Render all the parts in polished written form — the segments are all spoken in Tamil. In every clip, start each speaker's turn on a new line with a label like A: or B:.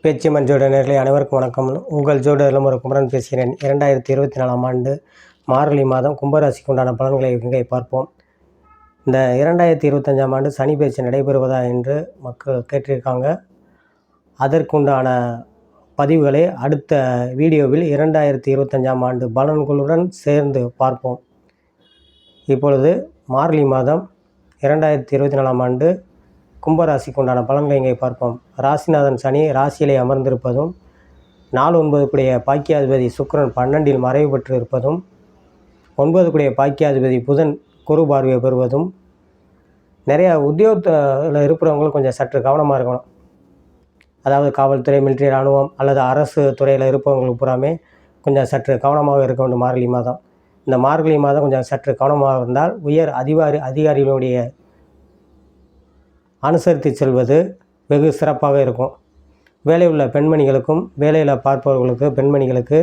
A: பேச்சியம்மன் ஜோதிட நேயர்களே அனைவருக்கும் வணக்கம். உங்கள் ஜோதிடரிலும் ஒரு குமரன் பேசுகிறேன். 2024ஆம் ஆண்டு மார்கழி மாதம் கும்பராசிக்கு உண்டான பலன்களை இங்கே பார்ப்போம். இந்த 2025ஆம் ஆண்டு சனி பேச்சு நடைபெறுவதா என்று மக்கள் கேட்டிருக்காங்க. அதற்குண்டான பதிவுகளை அடுத்த வீடியோவில் 2025ஆம் ஆண்டு பலன்களுடன் சேர்ந்து பார்ப்போம். இப்பொழுது மார்கழி மாதம் 2024ஆம் ஆண்டு கும்பராசிக்கு உண்டான பலன்களை இங்கே பார்ப்போம். ராசிநாதன் சனி ராசியிலே அமர்ந்திருப்பதும் 4-9 கூடிய பாக்கியாதிபதி சுக்கிரன் 12இல் மறைவு பெற்று இருப்பதும் 9 கூடிய பாக்கியாதிபதி புதன் குரு பார்வையை பெறுவதும் நிறையா உத்தியோகத்தில் இருக்கிறவங்களும் கொஞ்சம் சற்று கவனமாக இருக்கணும். அதாவது காவல்துறை, மிலிட்ரி, இராணுவம் அல்லது அரசு துறையில் இருப்பவங்களுக்கு பூராமே கொஞ்சம் சற்று கவனமாக இருக்க வேண்டும். மார்கழி மாதம் இந்த மார்கழி மாதம் கொஞ்சம் சற்று கவனமாக இருந்தால் உயர் அதிகாரிகளுடைய அனுசரித்து செல்வது வெகு சிறப்பாக இருக்கும். வேலையில் உள்ள பெண்மணிகளுக்கும் வேலையில் பார்ப்பவர்களுக்கு பெண்மணிகளுக்கு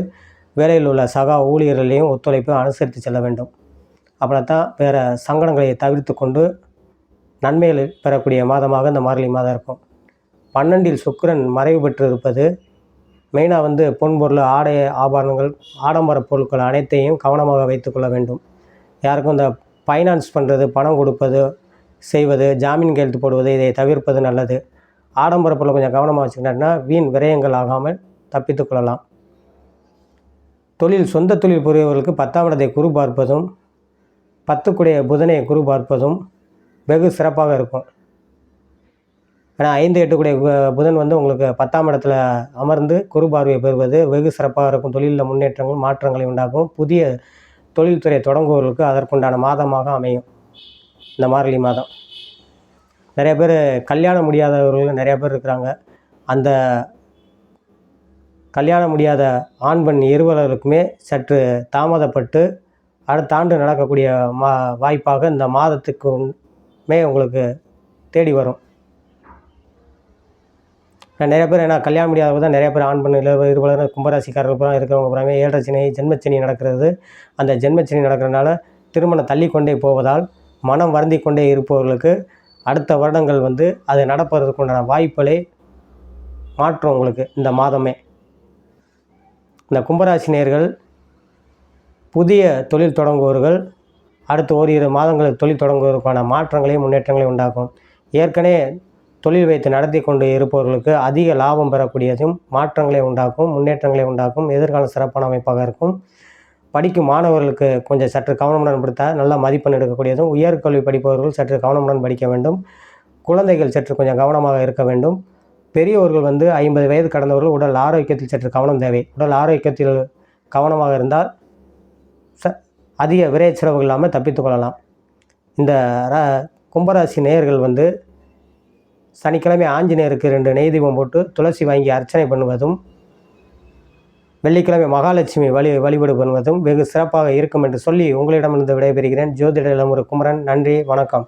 A: வேலையில் உள்ள சக ஊழியர்களையும் ஒத்துழைப்பு அனுசரித்து செல்ல வேண்டும். அப்படின்னா தான் வேறு சங்கடங்களை தவிர்த்து கொண்டு நன்மைகள் பெறக்கூடிய மாதமாக இந்த மார்கழி மாதம் இருக்கும். 12இல் சுக்கிரன் மறைவு பெற்று இருப்பது மெயினாக பொன்பொருள், ஆடை, ஆபரணங்கள், ஆடம்பர பொருட்கள் அனைத்தையும் கவனமாக வைத்து கொள்ள வேண்டும். யாருக்கும் இந்த ஃபைனான்ஸ் பண்ணுறது, பணம் கொடுப்பது, செய்வது, ஜாமீன் கையெழுத்து போடுவது இதை தவிர்ப்பது நல்லது. ஆடம்பர பொருளை கொஞ்சம் கவனமாக வச்சுக்கிட்டோம்னா வீண் விரயங்கள் ஆகாமல் தப்பித்து கொள்ளலாம். சொந்த தொழில் புரியவர்களுக்கு 10ஆம் இடத்தை குரு பார்ப்பதும் 10 கூடிய புதனை குரு பார்ப்பதும் வெகு சிறப்பாக இருக்கும். ஏன்னா 5-8 கூடிய புதன் உங்களுக்கு 10ஆம் இடத்துல அமர்ந்து குரு பார்வையை பெறுவது வெகு சிறப்பாக இருக்கும். தொழிலில் முன்னேற்றங்கள், மாற்றங்களை உண்டாகும். புதிய தொழில்துறை தொடங்குவவர்களுக்கு அதற்குண்டான மாதமாக அமையும். இந்த மார்கழி மாதம் நிறைய பேர் கல்யாணம் முடியாதவர்கள் நிறையா பேர் இருக்கிறாங்க. அந்த கல்யாணம் முடியாத ஆண் பெண் இருவர்களுக்குமே சற்று தாமதப்பட்டு அடுத்த ஆண்டு நடக்கக்கூடிய வாய்ப்பாக இந்த மாதத்துக்குமே உங்களுக்கு தேடி வரும். நிறைய பேர் ஏன்னா கல்யாணம் முடியாதவங்க தான் நிறைய பேர் ஆண் பெண் இருவலர் கும்பராசிக்காரர்கள் பூரா இருக்கிறவங்க பூராமே 7.5 சனி, ஜென்மச்சனி நடக்கிறது. அந்த ஜென்மச்சனி நடக்கிறதுனால திருமணம் தள்ளி கொண்டே போவதால் மனம் வருந்தி கொண்டே இருப்பவர்களுக்கு அடுத்த வருடங்கள் அது நடப்பதற்கு உண்டான வாய்ப்புகளை மாற்றும். உங்களுக்கு இந்த மாதமே இந்த கும்பராசி நேயர்கள் புதிய தொழில் தொடங்குவவர்கள் அடுத்த ஓரிரு மாதங்களுக்கு தொழில் தொடங்குவதற்கான மாற்றங்களையும் முன்னேற்றங்களையும் உண்டாக்கும். ஏற்கனவே தொழில் வைத்து நடத்தி கொண்டு இருப்பவர்களுக்கு அதிக லாபம் பெறக்கூடியதும் மாற்றங்களை உண்டாக்கும், முன்னேற்றங்களை உண்டாக்கும். எதிர்காலம் சிறப்பான அமைப்பாக இருக்கும். படிக்கும் மாணவர்களுக்கு கொஞ்சம் சற்று கவனமுடன் படித்தால் நல்ல மதிப்பெண் எடுக்கக்கூடியதும். உயர்கல்வி படிப்பவர்கள் சற்று கவனமுடன் படிக்க வேண்டும். குழந்தைகள் சற்று கொஞ்சம் கவனமாக இருக்க வேண்டும். பெரியவர்கள் 50 வயது கடந்தவர்கள் உடல் ஆரோக்கியத்தில் சற்று கவனம் தேவை. உடல் ஆரோக்கியத்தில் கவனமாக இருந்தால் அதிக விரை செலவு இல்லாமல் தப்பித்து கொள்ளலாம். இந்த கும்பராசி நேயர்கள் சனிக்கிழமை ஆஞ்சநேயருக்கு 2 நெய் தீபம் போட்டு துளசி வாங்கி அர்ச்சனை பண்ணுவதும், வெள்ளிக்கிழமை மகாலட்சுமி வழிபாடு பண்ணுவதும் வெகு சிறப்பாக இருக்கும் என்று சொல்லி உங்களிடமிருந்து விடைபெறுகிறேன். ஜோதிடரிடம் ஒரு குமரன். நன்றி, வணக்கம்.